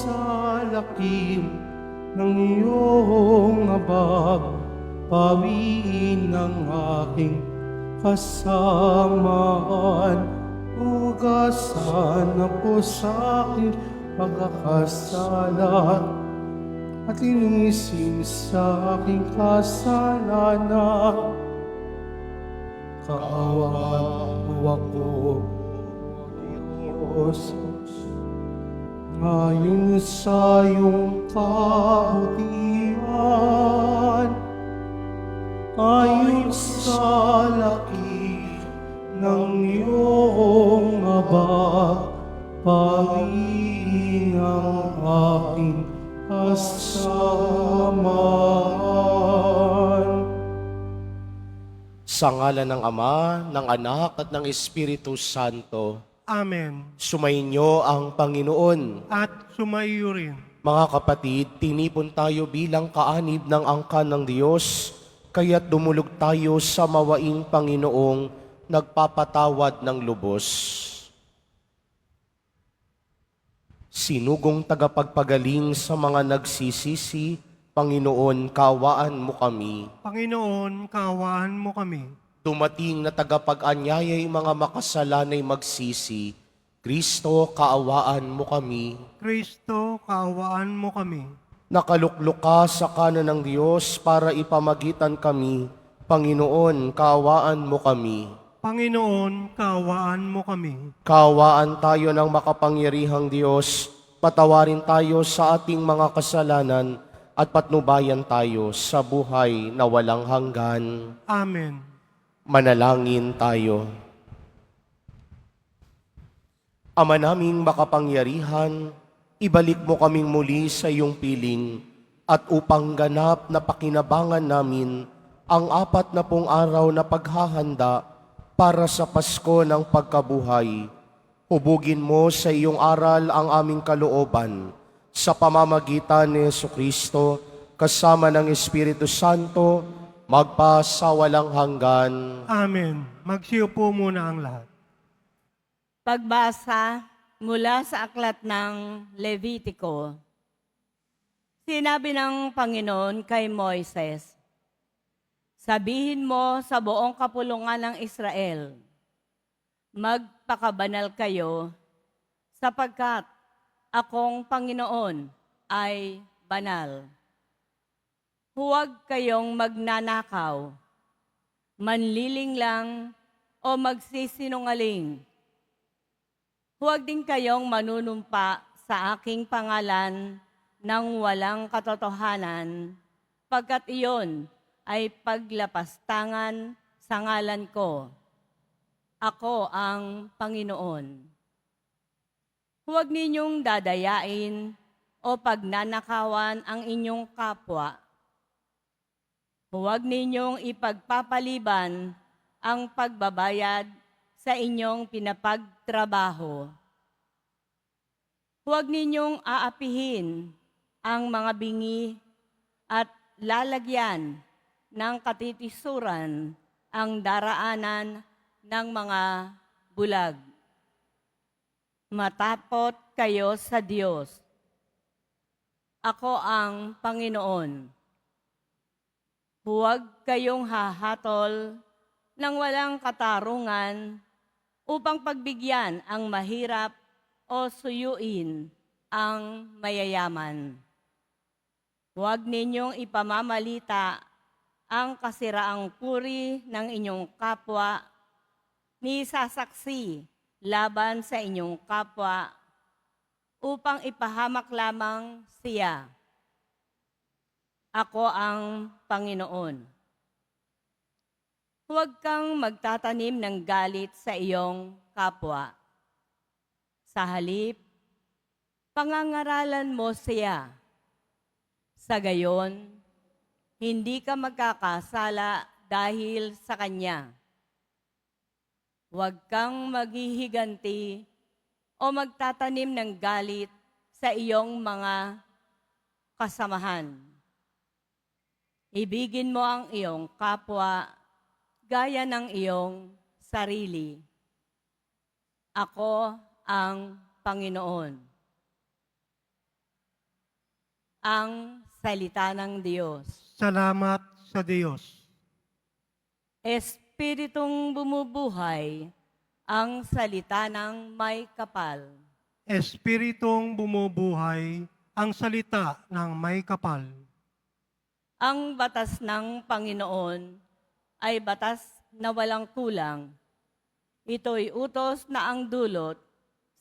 sa lakim ng iyong abag, pawiin ng aking kasamaan. Hugasan na po sa aking pagkakasala at linisin sa aking kasalanan. Kaawaan mo ako, Diyos, ngayon sa iyong kabutihan, ayon sa laki ng iyong abag, pawiin ang aking kasamaan. Sa ngalan ng Ama, ng Anak at ng Espiritu Santo, Amen. sumainyo ang Panginoon. At sumaiyo rin. Mga kapatid, tinipon tayo bilang kaanib ng angkan ng Diyos, kaya't dumulog tayo sa mawaing Panginoong nagpapatawad ng lubos. Sinugong tagapagpagaling sa mga nagsisisi, Panginoon, kaawaan mo kami. Panginoon, kaawaan mo kami. Dumating na tagapag-anyayay mga makasalanay magsisi, Kristo, kaawaan mo kami. Kristo, kaawaan mo kami. Nakaluklok ka sa kanan ng Diyos para ipamagitan kami, Panginoon, kaawaan mo kami. Panginoon, kaawaan mo kami. Kaawaan tayo ng makapangyarihang Diyos, patawarin tayo sa ating mga kasalanan at patnubayan tayo sa buhay na walang hanggan. Amen. Manalangin tayo. Ama naming makapangyarihan, ibalik mo kaming muli sa iyong piling at upang ganap na pakinabangan namin ang 40 araw na paghahanda para sa Pasko ng pagkabuhay. Hubugin mo sa iyong aral ang aming kalooban sa pamamagitan ni Jesucristo kasama ng Espiritu Santo, magpasawalang hanggan. Amen. Magsiupo muna ang lahat. Pagbasa mula sa aklat ng Levitiko. Sinabi ng Panginoon kay Moises, sabihin mo sa buong kapulungan ng Israel, magpakabanal kayo sapagkat akong Panginoon ay banal. Huwag kayong magnanakaw, manlilinglang o magsisinungaling. Huwag din kayong manunumpa sa aking pangalan ng walang katotohanan, pagkat iyon ay paglapastangan sa ngalan ko. Ako ang Panginoon. Huwag ninyong dadayain o pagnanakawan ang inyong kapwa. Huwag ninyong ipagpapaliban ang pagbabayad sa inyong pinapagtrabaho. Huwag ninyong aapihin ang mga bingi at lalagyan ng katitisuran ang daraanan ng mga bulag. Matapot kayo sa Diyos. Ako ang Panginoon. Huwag kayong hahatol ng walang katarungan upang pagbigyan ang mahirap o suyuin ang mayayaman. Huwag ninyong ipamamalita ang kasiraang puri ng inyong kapwa, ni sasaksi laban sa inyong kapwa, upang ipahamak lamang siya. Ako ang Panginoon. Huwag kang magtatanim ng galit sa iyong kapwa. Sa halip, pangangaralan mo siya. Sa gayon, hindi ka magkakasala dahil sa kanya. Huwag kang maghihiganti o magtatanim ng galit sa iyong mga kasamahan. Ibigin mo ang iyong kapwa gaya ng iyong sarili. Ako ang Panginoon. ang salita ng Diyos. Salamat sa Diyos. Espiritong bumubuhay ang salita ng may kapal. Espiritong bumubuhay ang salita ng may kapal. Ang batas ng Panginoon ay batas na walang kulang. Ito'y utos na ang dulot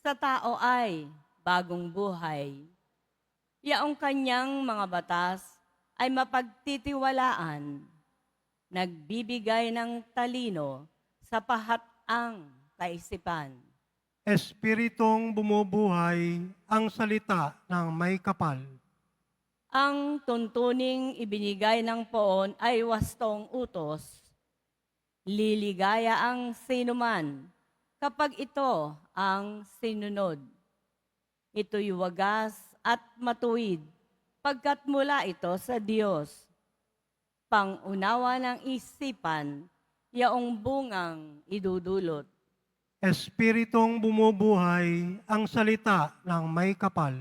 sa tao ay bagong buhay. Yaong kanyang mga batas ay mapagtitiwalaan, nagbibigay ng talino sa pahat-ang kaisipan. Espiritong bumubuhay ang salita ng may kapal. Ang tuntuning ibinigay ng poon ay wastong utos. Liligaya ang sinuman kapag ito ang sinunod. Ito'y wagas at matuwid pagkat mula ito sa Diyos. Pangunawa ng isipan, yaong bungang idudulot. Espiritong bumubuhay ang salita ng may kapal.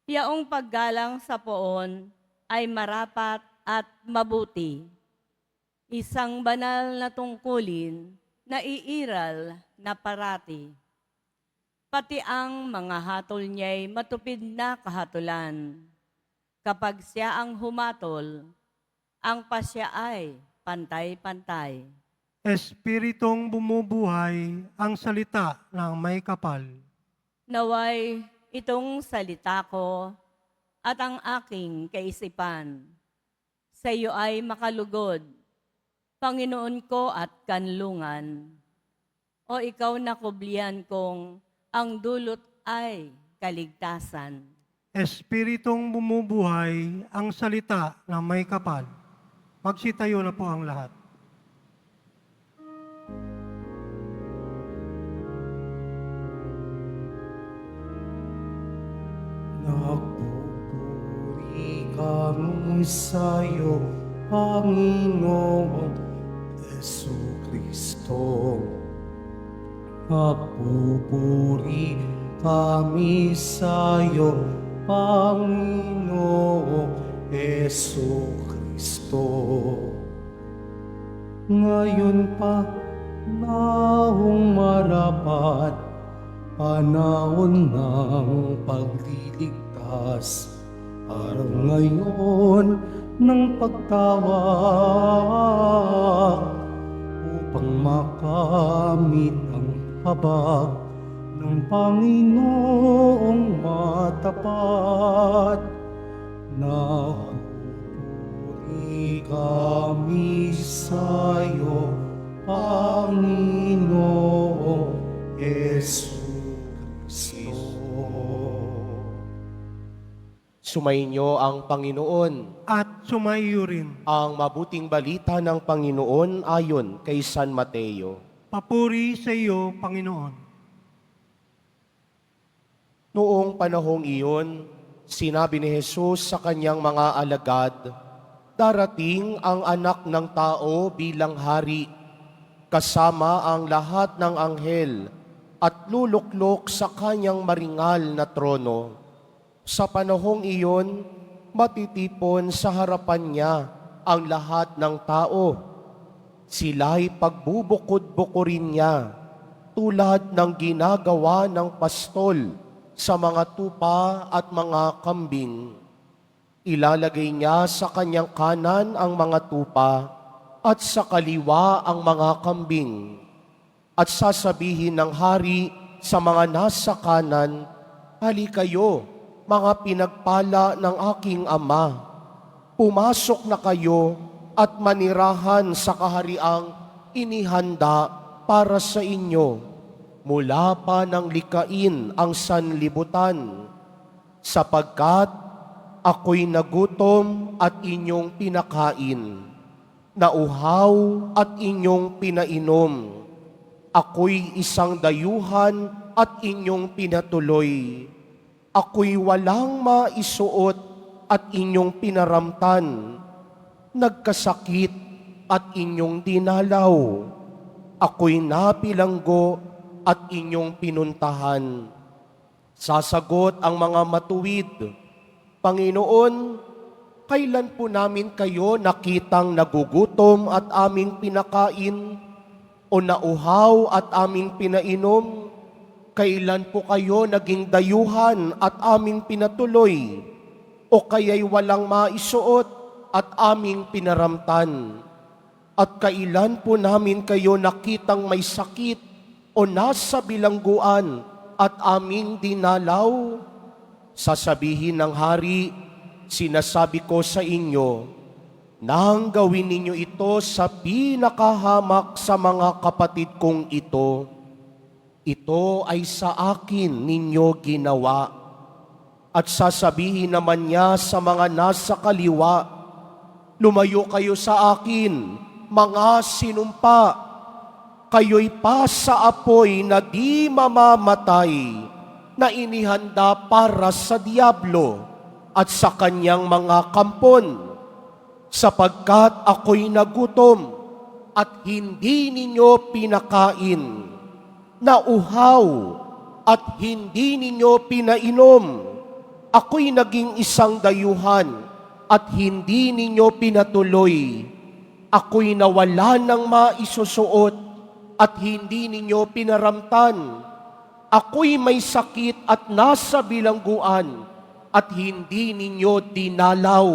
Yaong paggalang sa poon ay marapat at mabuti. Isang banal na tungkulin na iiral na parati. Pati ang mga hatol niya'y matupid na kahatulan. Kapag siya ang humatol, ang pasya ay pantay-pantay. Espiritong bumubuhay ang salita ng may kapal. Naway itong salita ko at ang aking kaisipan sa iyo ay makalugod, Panginoon ko at kanlungan. O ikaw na kublihan kong ang dulot ay kaligtasan. Espiritong bumubuhay ang salita ng may kapal. Magsitayo na po ang lahat. Nagpupuri kami sa'yo, Panginoon Yesu Kristo. Nagpupuri kami sa'yo, Panginoon Yesu Kristo. Ngayon pa naong marapat, panahon ng pagliligtas, araw ngayon ng pagtawag, upang makamit ang habag ng Panginoong matapat. Nagpupuri kami sa'yo, Panginoong Yesu Kristo. Sumainyo ang Panginoon. At sumaiyo rin. Ang mabuting balita ng Panginoon ayon kay San Mateo. Papuri sa iyo, Panginoon. Noong panahong iyon, sinabi ni Jesus sa kanyang mga alagad, darating ang anak ng tao bilang hari, kasama ang lahat ng anghel, at luluklok sa kanyang maringal na trono. Sa panahong iyon, matitipon sa harapan niya ang lahat ng tao. Sila'y pagbubukod-bukurin niya, tulad ng ginagawa ng pastol sa mga tupa at mga kambing. Ilalagay niya sa kanyang kanan ang mga tupa at sa kaliwa ang mga kambing. At sasabihin ng hari sa mga nasa kanan, hali kayo, mga pinagpala ng aking Ama. Pumasok na kayo at manirahan sa kahariang inihanda para sa inyo mula pa ng likain ang sanlibutan, sapagkat ako'y nagutom at inyong pinakain, nauhaw at inyong pinainom. Ako'y isang dayuhan at inyong pinatuloy. Ako'y walang maisuot at inyong pinaramtan. Nagkasakit at inyong dinalaw. Ako'y napilanggo at inyong pinuntahan. Sasagot ang mga matuwid, Panginoon, kailan po namin kayo nakitang nagugutom at aming pinakain o nauhaw at aming pinainom? Kailan po kayo naging dayuhan at aming pinatuloy o kaya'y walang maisuot at aming pinaramtan? At kailan po namin kayo nakitang may sakit o nasa bilangguan at aming dinalaw? Sasabihin ng hari, sinasabi ko sa inyo, nang gawin ninyo ito sa pinakahamak sa mga kapatid kong ito, ito ay sa akin ninyo ginawa. At sasabihin naman niya sa mga nasa kaliwa, lumayo kayo sa akin, mga sinumpa, kayo'y pa sa apoy na di mamamatay, na inihanda para sa diablo at sa kanyang mga kampon, sapagkat ako'y nagutom at hindi ninyo pinakain, nauhaw at hindi ninyo pinainom, ako'y naging isang dayuhan at hindi ninyo pinatuloy, ako'y nawala ng maisusuot at hindi ninyo pinaramtan, ako'y may sakit at nasa bilangguan at hindi ninyo dinalaw.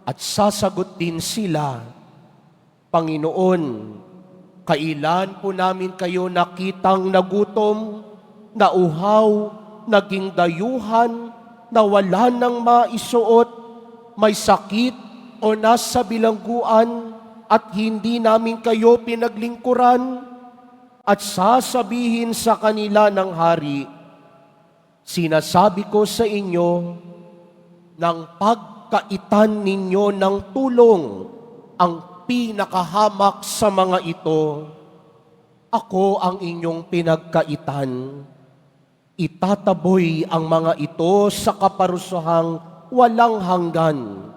At sasagot din sila, Panginoon, kailan po namin kayo nakitang nagutom, nauhaw, naging dayuhan, nawala ng maisuot, may sakit o nasa bilangguan at hindi namin kayo pinaglingkuran? At sasabihin sa kanila ng hari, sinasabi ko sa inyo, ng pagkaitan ninyo ng tulong ang pinakahamak sa mga ito, ako ang inyong pinagkaitan. Itataboy ang mga ito sa kaparusuhang walang hanggan.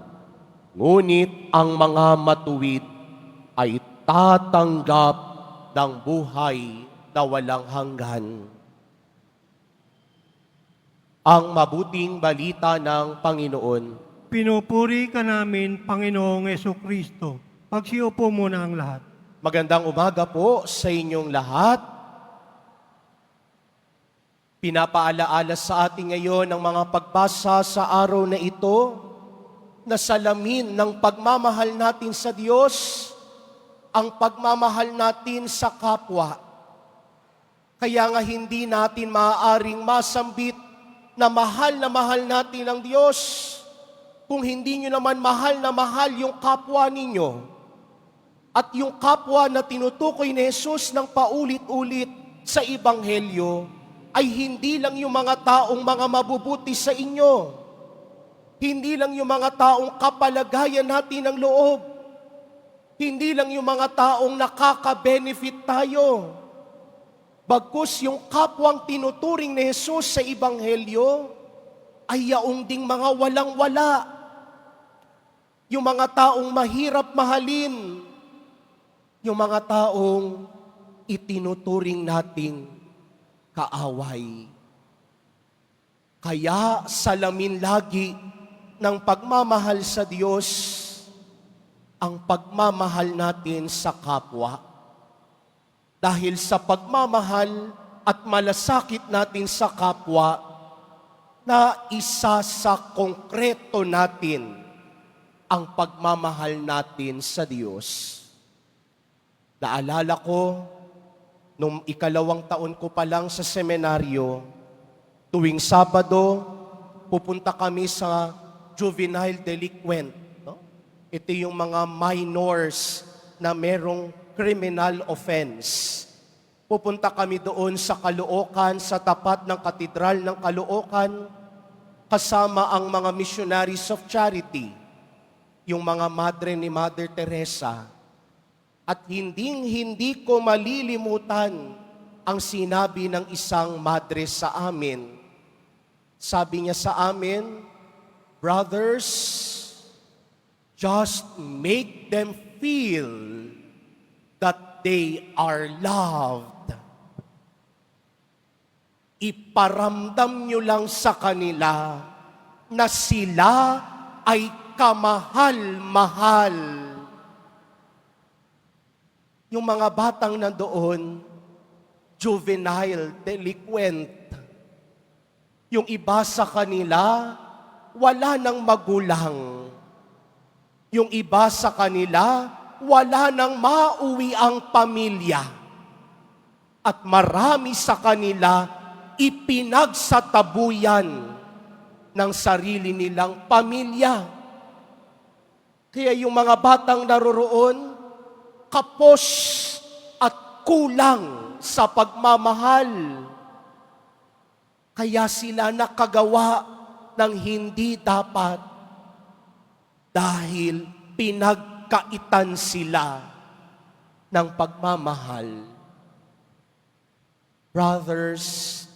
Ngunit ang mga matuwid ay tatanggap ng buhay na walang hanggan. Ang mabuting balita ng Panginoon. Pinupuri ka namin, Panginoong Jesucristo. Pagsiupo muna ang lahat. Magandang umaga po sa inyong lahat. Pinapaalaala sa atin ngayon ang mga pagbasa sa araw na ito na salamin ng pagmamahal natin sa Diyos, ang pagmamahal natin sa kapwa. Kaya nga hindi natin maaaring masambit na mahal natin ang Diyos kung hindi nyo naman mahal na mahal yung kapwa ninyo. At yung kapwa na tinutukoy ni Jesus ng paulit-ulit sa Ebanghelyo ay hindi lang yung mga taong mga mabubuti sa inyo. Hindi lang yung mga taong kapalagayan natin ng loob. Hindi lang yung mga taong nakaka-benefit tayo. Bagkus yung kapwang tinuturing ni Jesus sa Ebanghelyo ay yaong ding mga walang-wala. Yung mga taong mahirap mahalin. Yung mga taong itinuturing nating kaaway. Kaya salamin lagi ng pagmamahal sa Diyos ang pagmamahal natin sa kapwa. Dahil sa pagmamahal at malasakit natin sa kapwa, na isa sa konkreto natin ang pagmamahal natin sa Diyos. Naalala ko, nung 2nd taon ko pa lang sa seminaryo, tuwing Sabado, pupunta kami sa juvenile delinquent. Ito yung mga minors na merong criminal offense. Pupunta kami doon sa Caloocan, sa tapat ng Katedral ng Caloocan, kasama ang mga missionaries of charity, yung mga madre ni Mother Teresa. At hindi ko malilimutan ang sinabi ng isang madre sa amin. Sabi niya sa amin, brothers, just make them feel that they are loved. Iparamdam nyo lang sa kanila na sila ay kamahal-mahal. Yung mga batang nandoon, juvenile, delinquent. Yung iba sa kanila, wala nang magulang. Yung iba sa kanila, wala nang mauwi ang pamilya. At marami sa kanila, ipinagsatabuyan ng sarili nilang pamilya. Kaya yung mga batang naroroon, kapos at kulang sa pagmamahal. Kaya sila nakagawa ng hindi dapat dahil pinagkaitan sila ng pagmamahal. Brothers,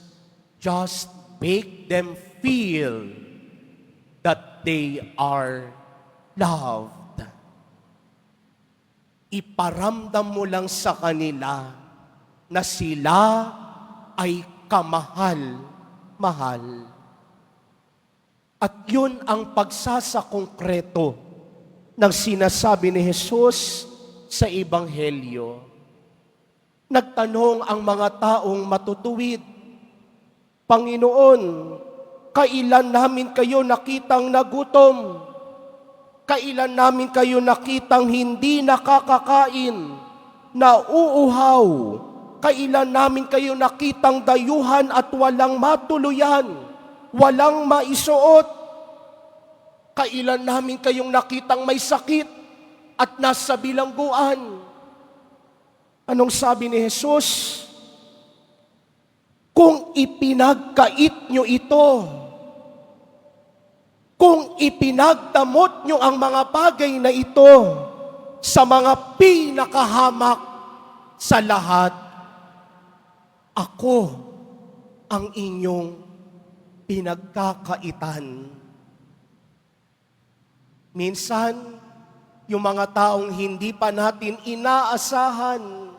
just make them feel that they are loved. Iparamdam mo lang sa kanila na sila ay kamahal-mahal. At yun ang pagsasakongkreto ng sinasabi ni Jesus sa Ebanghelyo. Nagtanong ang mga taong matutuwid, Panginoon, kailan namin kayo nakitang nagutom? Kailan namin kayo nakitang hindi nakakakain, nauuhaw? Kailan namin kayo nakitang dayuhan at walang matuluyan, walang maisuot? Kailan namin kayong nakitang may sakit at nasa bilangguan? Anong sabi ni Jesus? Kung ipinagkait nyo ito, kung ipinagdamot nyo ang mga bagay na ito sa mga pinakahamak sa lahat, ako ang inyong pinagkakaitan. Minsan, yung mga taong hindi pa natin inaasahan,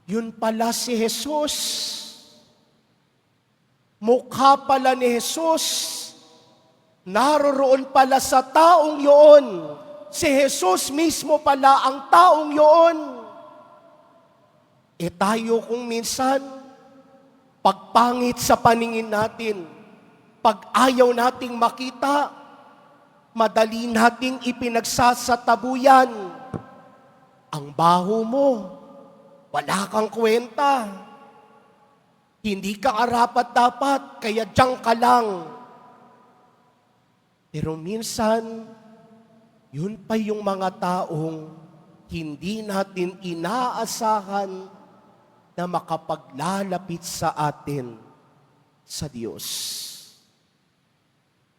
yun pala si Jesus. Mukha pala ni Jesus. Naroroon pala sa taong yun. Si Jesus mismo pala ang taong yun. E tayo kung minsan, pagpangit sa paningin natin, pag ayaw nating makita, madali nating ipinagsasatabuyan. Ang baho mo, wala kang kwenta. Hindi ka karapat-dapat, kaya diyan ka lang. Pero minsan, yun pa yung mga taong hindi natin inaasahan na makapaglalapit sa atin sa Diyos.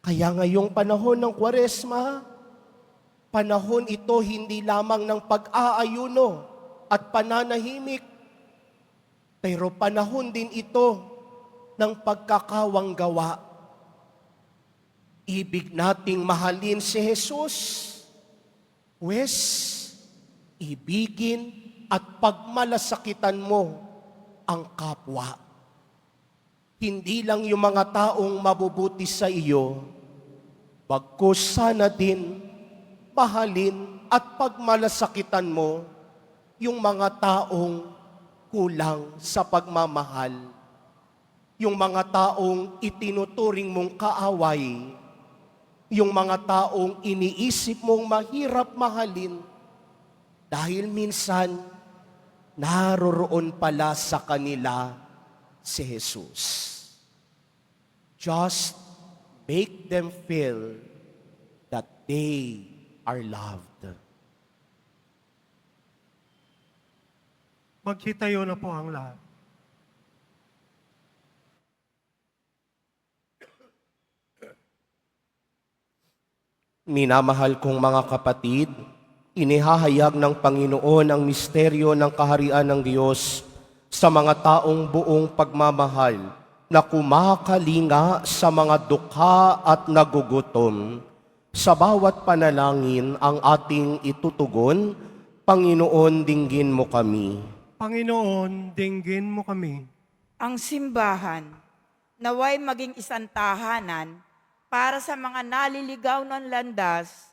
Kaya ngayong panahon ng Kwaresma, panahon ito hindi lamang ng pag-aayuno at pananahimik, pero panahon din ito ng pagkakawanggawa. Ibig nating mahalin si Jesus, wes, ibigin at pagmalasakitan mo ang kapwa. Hindi lang yung mga taong mabubuti sa iyo, bagkus sana din mahalin at pagmalasakitan mo yung mga taong kulang sa pagmamahal, yung mga taong itinuturing mong kaaway, yung mga taong iniisip mong mahirap mahalin, dahil minsan naroroon pala sa kanila si Jesus. Just make them feel that they are loved. Magsitayo na po ang lahat. Minamahal kong mga kapatid, inihahayag ng Panginoon ang misteryo ng kaharian ng Diyos sa mga taong buong pagmamahal na kumakalinga sa mga dukha at nagugutom. Sa bawat panalangin ang ating itutugon, Panginoon, dinggin mo kami. Panginoon, dinggin mo kami. Ang simbahan, naway maging isang tahanan para sa mga naliligaw ng landas,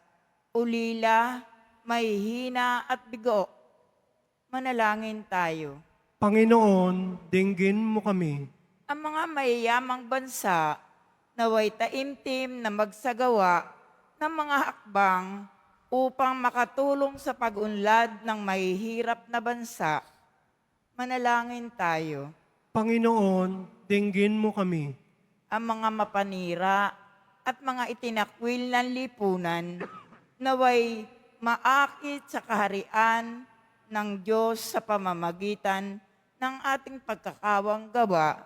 ulila, mahihina at bigo. Manalangin tayo. Panginoon, dinggin mo kami. Ang mga mayayamang bansa naway taimtim na magsagawa ng mga hakbang upang makatulong sa pag-unlad ng mahihirap na bansa. Manalangin tayo. Panginoon, dinggin mo kami. Ang mga mapanira at mga itinakwil ng lipunan naway maakit sa kaharian ng Diyos sa pamamagitan ng ating pagkakawang gawa.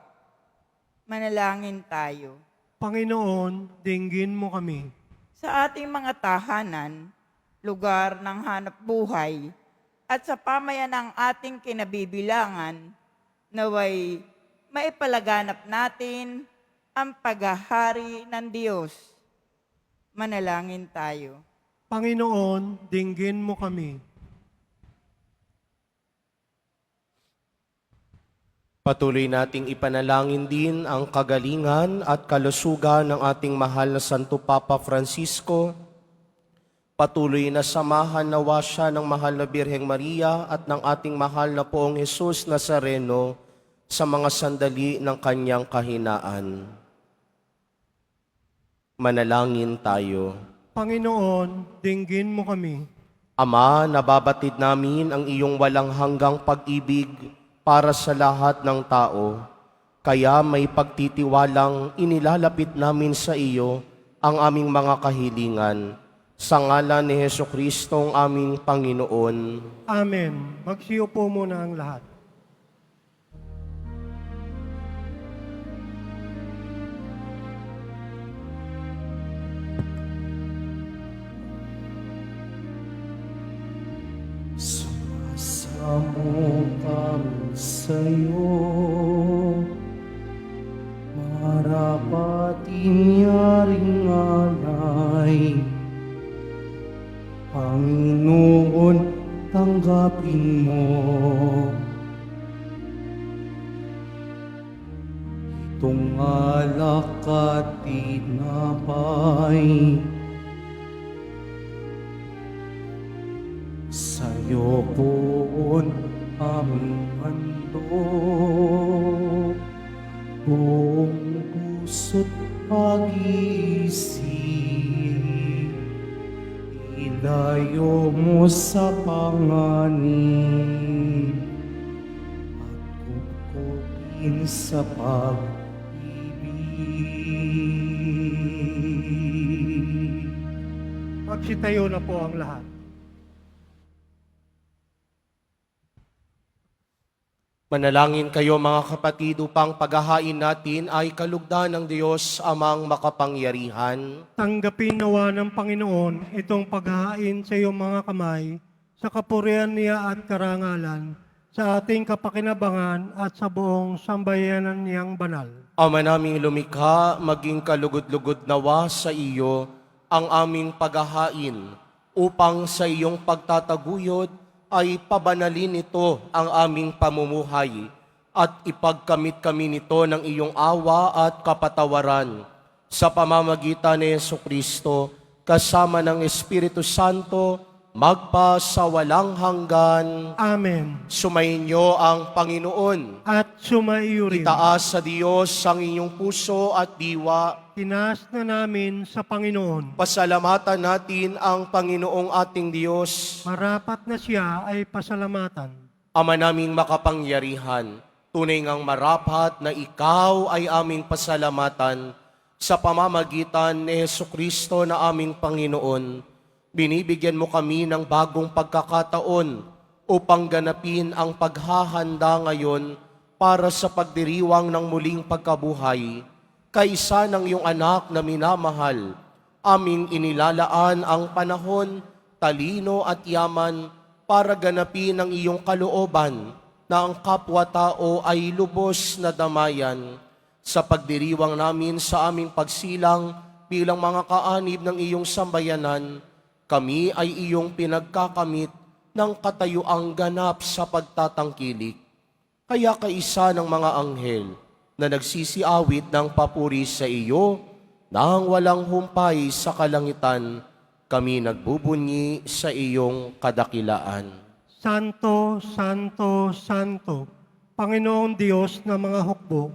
Manalangin tayo. Panginoon, dinggin mo kami. Sa ating mga tahanan, lugar ng hanap buhay, at sa pamayan ng ating kinabibilangan, naway maipalaganap natin ang paghahari ng Diyos. Manalangin tayo. Panginoon, dinggin mo kami. Patuloy nating ipanalangin din ang kagalingan at kalusugan ng ating mahal na Santo Papa Francisco. Patuloy na samahan nawa siya ng mahal na Birheng Maria at ng ating mahal na Poong Jesus Nazareno sa mga sandali ng kanyang kahinaan. Manalangin tayo. Panginoon, dinggin mo kami. Ama, nababatid namin ang iyong walang hanggang pag-ibig para sa lahat ng tao. Kaya may pagtitiwalang inilalapit namin sa iyo ang aming mga kahilingan. Sa ngalan ni Hesukristo ang aming Panginoon. Amen. Magsiupo muna ang lahat. Sumasamo kami sa'yo, marapat inyaring alay. Panginoon, tanggapin mo itong alak at tinapay. Sa'yo poon aming handog, buong puso't pag-iisip. Ilayo mo sa panganib at kukukin sa pag-ibig. Magsitayo na po ang lahat. Manalangin kayo mga kapatid upang paghahain natin ay kalugdan ng Diyos amang makapangyarihan. Tanggapin nawa ng Panginoon itong paghahain sa iyong mga kamay, sa kapurihan niya at karangalan, sa ating kapakinabangan at sa buong sambayanan niyang banal. Ama naming lumikha, maging kalugod-lugod nawa sa iyo ang aming paghahain upang sa iyong pagtataguyod ay pabanalin nito ang aming pamumuhay at ipagkamit kami nito ng iyong awa at kapatawaran sa pamamagitan ni Jesucristo kasama ng Espiritu Santo magpa sa walang hanggan. Amen. Sumainyo ang Panginoon. At sumaiyo rin. Itaas sa Diyos ang inyong puso at diwa. Tinaas na namin sa Panginoon. Pasalamatan natin ang Panginoong ating Diyos. Marapat na siya ay pasalamatan. Ama naming makapangyarihan, tunay ngang marapat na ikaw ay aming pasalamatan sa pamamagitan ni Jesucristo na aming Panginoon. Binibigyan mo kami ng bagong pagkakataon upang ganapin ang paghahanda ngayon para sa pagdiriwang ng muling pagkabuhay. Kaisa ng iyong anak na minamahal, aming inilalaan ang panahon, talino at yaman para ganapin ang iyong kalooban na ang kapwa-tao ay lubos na damayan. Sa pagdiriwang namin sa aming pagsilang bilang mga kaanib ng iyong sambayanan, kami ay iyong pinagkakamit ng katayuang ganap sa pagtatangkilik. Kaya kaisa ng mga anghel na nagsisiawit ng papuri sa iyo, nang walang humpay sa kalangitan, kami nagbubunyi sa iyong kadakilaan. Santo, Santo, Santo, Panginoong Diyos ng mga hukbo,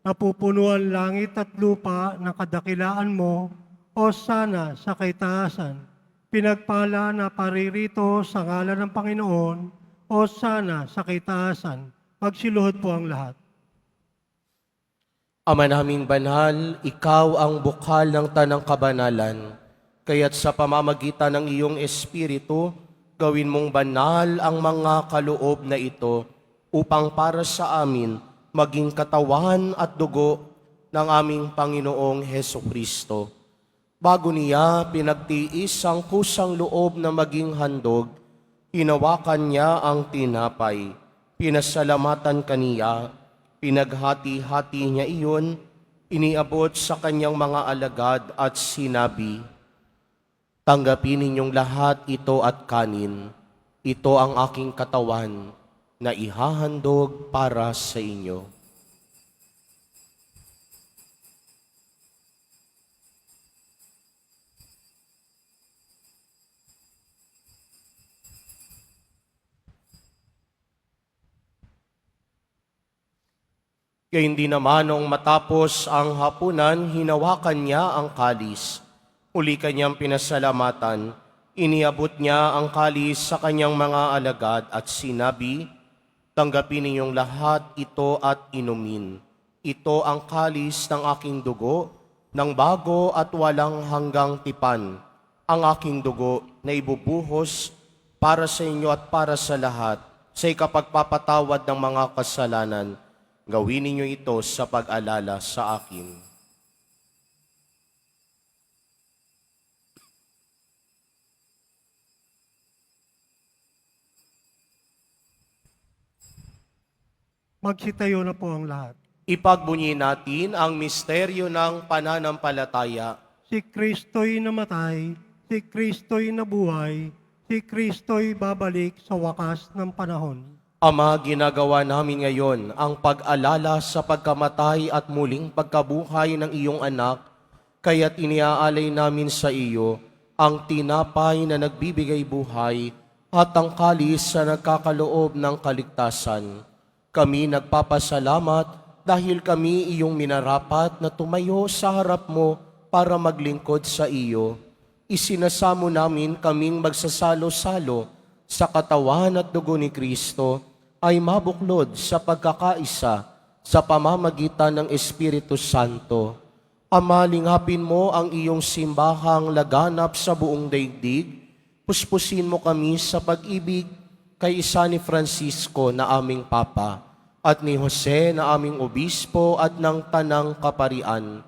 napupunuan langit at lupa ng kadakilaan mo, o sana sa kaitaasan. Pinagpala na paririto sa ngalan ng Panginoon, o sana sa kaitaasan. Magsiluhod po ang lahat. Ama naming banal, ikaw ang bukal ng tanang kabanalan, kaya't sa pamamagitan ng iyong Espiritu, gawin mong banal ang mga kaloob na ito upang para sa amin maging katawan at dugo ng aming Panginoong Heso Kristo. Bago niya pinagtiis ang kusang loob na maging handog, hinawakan niya ang tinapay, pinasalamatan kaniya, pinaghati-hati niya iyon, iniabot sa kanyang mga alagad at sinabi, "Tanggapin ninyong lahat ito at kanin. Ito ang aking katawan na ihahandog para sa inyo." Kaya hindi naman noong matapos ang hapunan, hinawakan niya ang kalis. Uli kanyang pinasalamatan, iniabot niya ang kalis sa kanyang mga alagad at sinabi, "Tanggapin ninyong lahat ito at inumin. Ito ang kalis ng aking dugo, ng bago at walang hanggang tipan, ang aking dugo na ibubuhos para sa inyo at para sa lahat, sa ikapagpapatawad ng mga kasalanan. Gawin ninyo ito sa pag-alala sa akin." Magsitayo na po ang lahat. Ipagbunyi natin ang misteryo ng pananampalataya. Si Kristo'y namatay, si Kristo'y nabuhay, si Kristo'y babalik sa wakas ng panahon. Ama, ginagawa namin ngayon ang pag-alala sa pagkamatay at muling pagkabuhay ng iyong anak, kaya't iniaalay namin sa iyo ang tinapay na nagbibigay buhay at ang kalis na nagkakaloob ng kaligtasan. Kami nagpapasalamat dahil kami iyong minarapat na tumayo sa harap mo para maglingkod sa iyo. Isinasamo namin kaming magsasalo-salo sa katawan at dugo ni Kristo ay mabuklod sa pagkakaisa sa pamamagitan ng Espiritu Santo. Ama, lingapin mo ang iyong simbahang laganap sa buong daigdig. Puspusin mo kami sa pag-ibig kay isa ni Francisco na aming Papa at ni Jose na aming Obispo at ng Tanang Kaparian.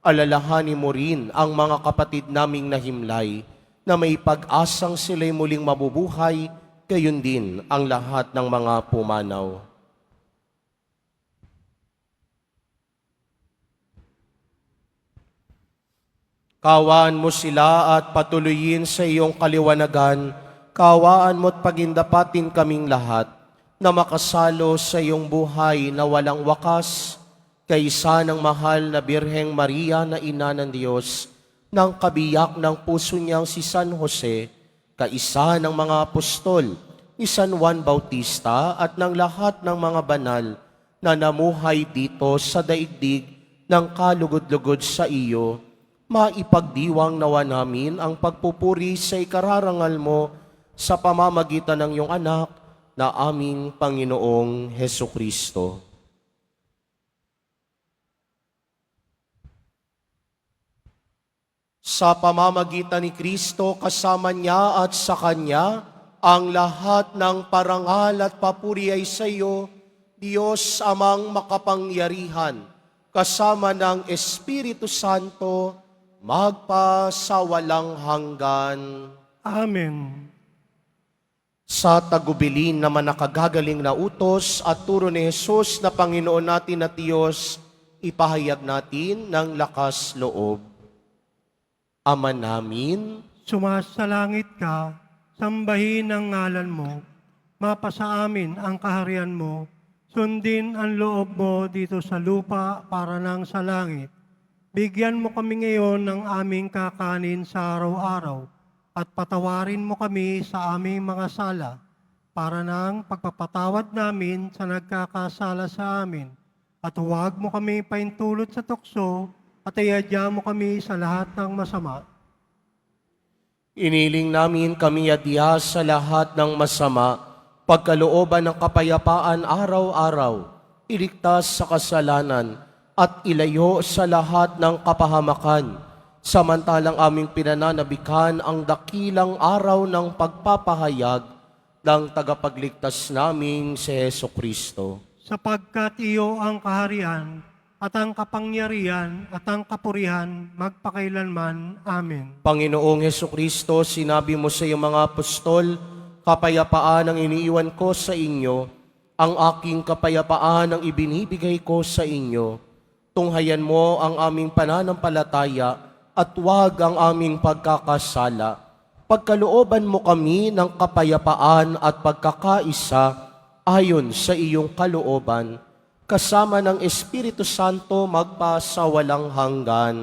Alalahanin mo rin ang mga kapatid naming nahimlay na may pag-asang sila'y muling mabubuhay, gayon din ang lahat ng mga pumanaw. Kawaan mo sila at patuloyin sa iyong kaliwanagan. Kawaan mo't pagindapatin kaming lahat na makasalo sa iyong buhay na walang wakas, kaysa ng mahal na Birheng Maria na Ina ng Diyos, ng kabiyak ng puso niyang si San Jose, kaisa ng mga apostol, ni San Juan Bautista at ng lahat ng mga banal na namuhay dito sa daigdig ng kalugod-lugod sa iyo, maipagdiwang nawa namin ang pagpupuri sa ikararangal mo sa pamamagitan ng iyong anak na aming Panginoong Heso Kristo. Sa pamamagitan ni Kristo, kasama niya at sa Kanya, ang lahat ng parangal at papuri ay sa iyo, Diyos amang makapangyarihan, kasama ng Espiritu Santo, magpasawalang hanggan. Amen. Sa tagubilin naman nakagagaling na utos at turo ni Jesus na Panginoon natin at Diyos, ipahayag natin ng lakas loob. Ama namin, Sumasalangit ka, sambahin ang ngalan mo, mapasa amin ang kaharian mo, sundin ang loob mo dito sa lupa para nang sa langit. Bigyan mo kami ngayon ng aming kakanin sa araw-araw at patawarin mo kami sa aming mga sala para ng pagpapatawad namin sa nagkakasala sa amin. At huwag mo kami paintulot sa tukso at iadya mo kami sa lahat ng masama. Iniling namin kami adya sa lahat ng masama, pagkalooban ng kapayapaan araw-araw, iligtas sa kasalanan, at ilayo sa lahat ng kapahamakan, samantalang aming pinananabikan ang dakilang araw ng pagpapahayag ng tagapagligtas naming si Heso Kristo. Sapagkat iyo ang kaharian at ang kapangyarihan at ang kapurihan magpakailanman. Amen. Panginoong Heso Kristo, sinabi mo sa iyong mga apostol, kapayapaan ang iniiwan ko sa inyo, ang aking kapayapaan ang ibinibigay ko sa inyo. Tunghayan mo ang aming pananampalataya at huwag ang aming pagkakasala. Pagkalooban mo kami ng kapayapaan at pagkakaisa ayon sa iyong kalooban, kasama ng Espiritu Santo magpasawalang hanggan.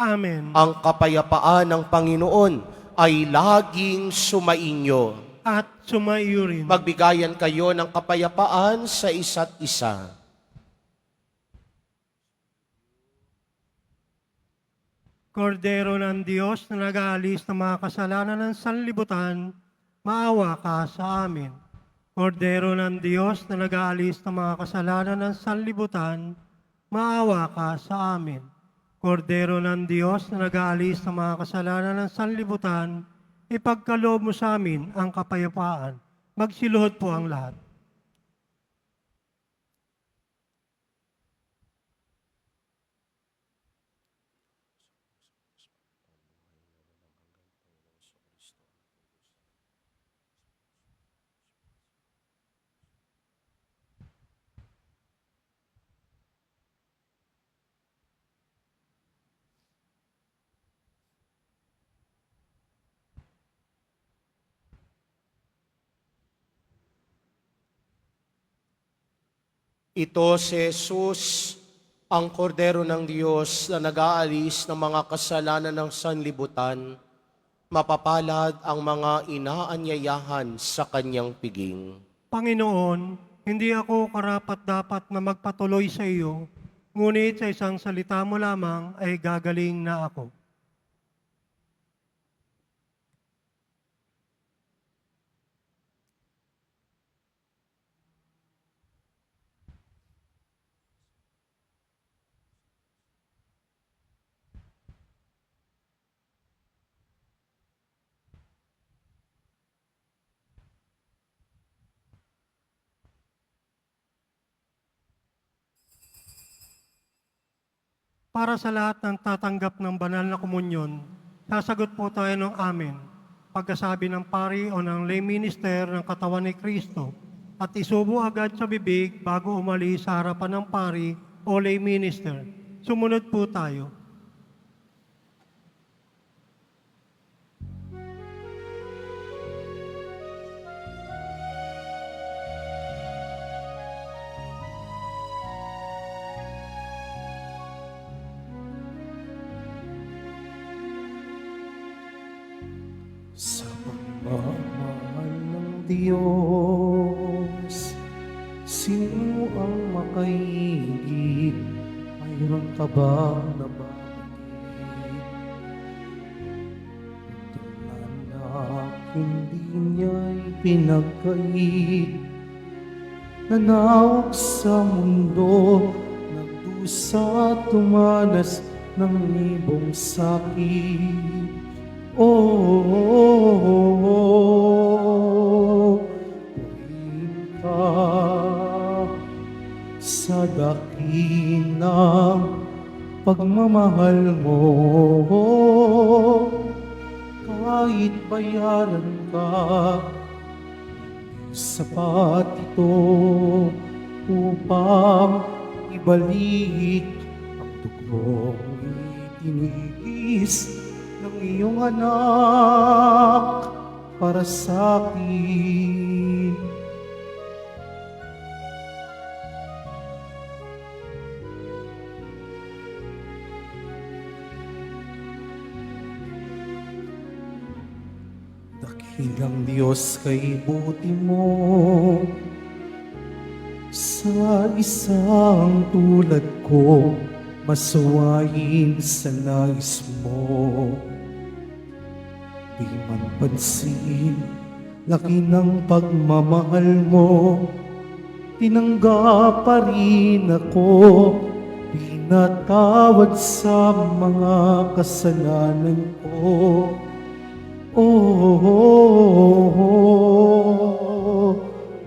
Amen. Ang kapayapaan ng Panginoon ay laging sumainyo. At sumaiyo rin. Magbigayan kayo ng kapayapaan sa isa't isa. Kordero ng Diyos na nag-aalis ng mga kasalanan ng sanlibutan, maawa ka sa amin. Kordero ng Diyos na nag-aalis ng mga kasalanan ng sanlibutan, maawa ka sa amin. Kordero ng Diyos na nag-aalis ng mga kasalanan ng sanlibutan, ipagkaloob mo sa amin ang kapayapaan. Magsiluhod po ang lahat. Ito si Jesus, ang kordero ng Diyos na nag-aalis ng mga kasalanan ng sanlibutan. Mapapalad ang mga inaanyayahan sa kanyang piging. Panginoon, hindi ako karapat-dapat na magpatuloy sa iyo, ngunit sa isang salita mo lamang ay gagaling na ako. Para sa lahat ng tatanggap ng banal na komunyon, sasagot po tayo ng amen. Pagkasabi ng pari o ng lay minister ng katawan ni Kristo at isubo agad sa bibig bago umalis sa harapan ng pari o lay minister. Sumunod po tayo. Sa pagmamahal ng Diyos, sino ang makaigit? Mayroon ka bang nabagit? Tulan na hindi niya'y pinagkait, nanawag sa mundo, nagdusa tumanas ng libong sakit. Purihin ka sa dakilang pagmamahal mo. Kahit bayaran ka, sapat ito upang ibalik ang dugong itinigis ng iyong anak para sa akin. Hilang Diyos kay buti mo sa isang tulad ko, masawayin sa nais mo. Di man pansin, laki ng pagmamahal mo, tinanggap pa rin ako, pinatawad sa mga kasalanan ko.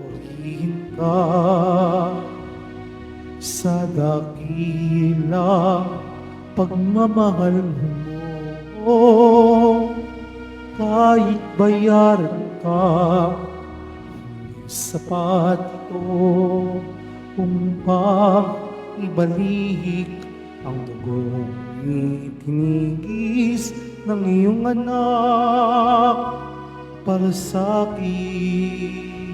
Purihin ka sa dakilang pagmamahal mo. Kahit bayaran ka, hindi sapat ito upang ibalik ang dugong itinigis ng iyong anak para sa akin.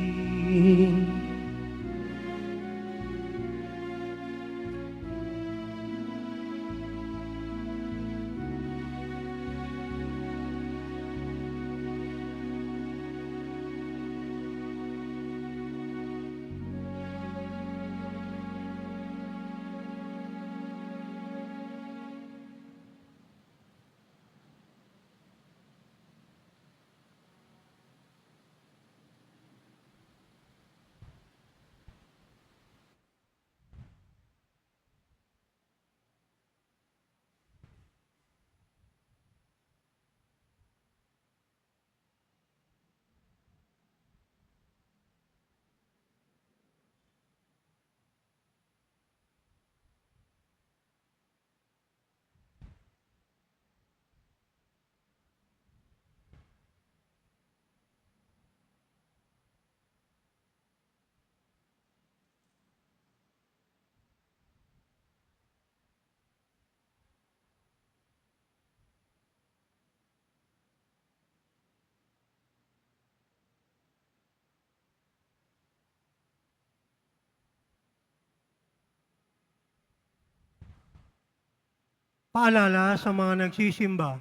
Paalala sa mga nagsisimba,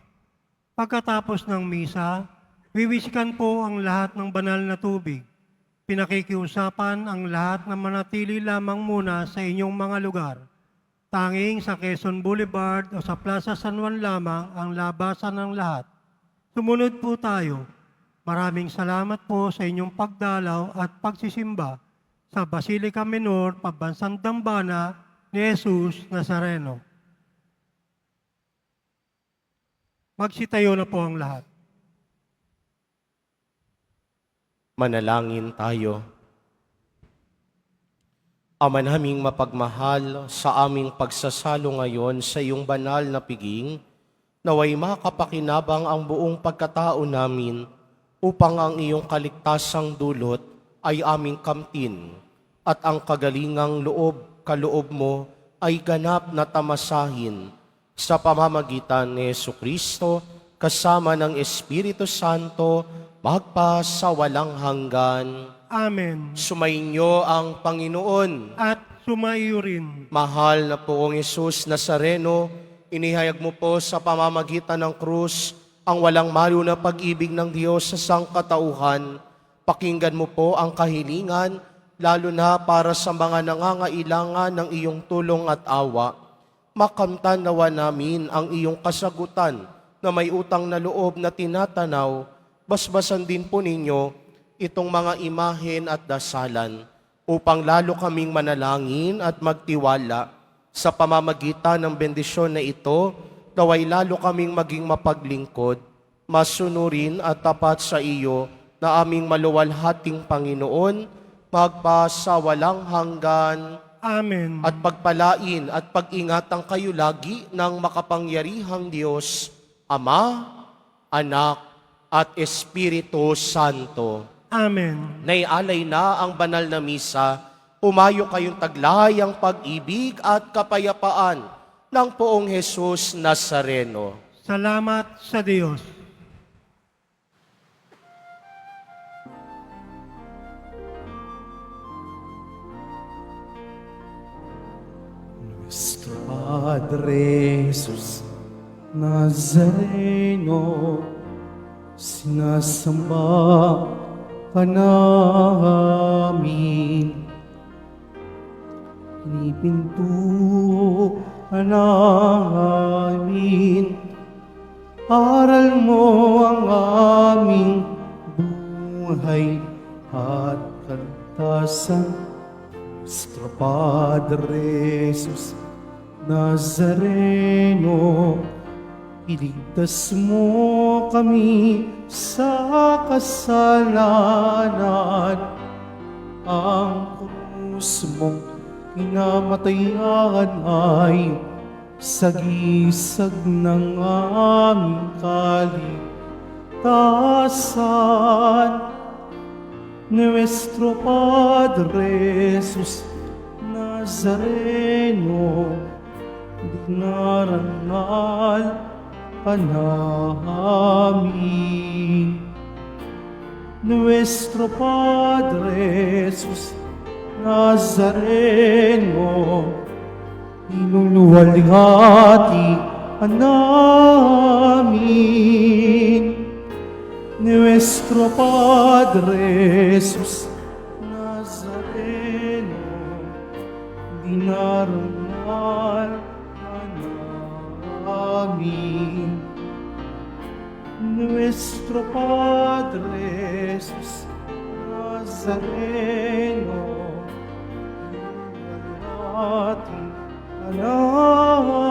pagkatapos ng misa, wiwisikan po ang lahat ng banal na tubig. Pinakikiusapan ang lahat na manatili lamang muna sa inyong mga lugar. Tanging sa Quezon Boulevard o sa Plaza San Juan lamang ang labasan ng lahat. Sumunod po tayo. Maraming salamat po sa inyong pagdalaw at pagsisimba sa Basilica Minor, Pambansang Dambana ni Jesus Nazareno. Magsitayo na po ang lahat. Manalangin tayo. Ama naming mapagmahal, sa aming pagsasalo ngayon sa iyong banal na piging, naway makapakinabang ang buong pagkatao namin upang ang iyong kaligtasang dulot ay aming kamtin at ang kagalingang kaloob mo ay ganap na tamasahin sa pamamagitan ni Jesucristo kasama ng Espiritu Santo magpa sa walang hanggan. Amen. Sumainyo ang Panginoon. At sumaiyo rin. Mahal na poong Jesus Nazareno, inihayag mo po sa pamamagitan ng krus ang walang malo na pag-ibig ng Diyos sa sangkatauhan. Pakinggan mo po ang kahilingan, lalo na para sa mga nangangailangan ng iyong tulong at awa. Makamtan nawa namin ang iyong kasagutan na may utang na loob na tinatanaw. Basbasan din po ninyo itong mga imahen at dasalan upang lalo kaming manalangin at magtiwala sa pamamagitan ng bendisyon na ito, naway lalo kaming maging mapaglingkod, masunurin at tapat sa iyo na aming maluwalhating Panginoon, magpa sa walang hanggan. Amen. At pagpalain at pag-ingatan kayo lagi ng makapangyarihang Diyos, Ama, Anak, at Espiritu Santo. Amen. Naialay na ang banal na misa, pumayo kayong taglay ang pag-ibig at kapayapaan ng poong Jesus Nazareno. Salamat sa Diyos. Nuestro Padre Jesus Nazareno, sinasamba ka namin. Pinipinto ka namin, aral mo ang aming buhay at kaligtasan. Nuestro Padre Jesus Nazareno, iligtas mo kami sa kasalanan. Ang krus mong kinamatayan ay sagisag ng aming kaligtasan. Nuestro Padre Jesus Nazareno, dinarangal ka namin. Nuestro Padre Jesus Nazareno, inuluwalhati ka namin. Nuestro Padre Jesus Nazareno, dinarangal ka namin. Nuestro Padre Jesus Nazareno, inuluwalhati ka namin.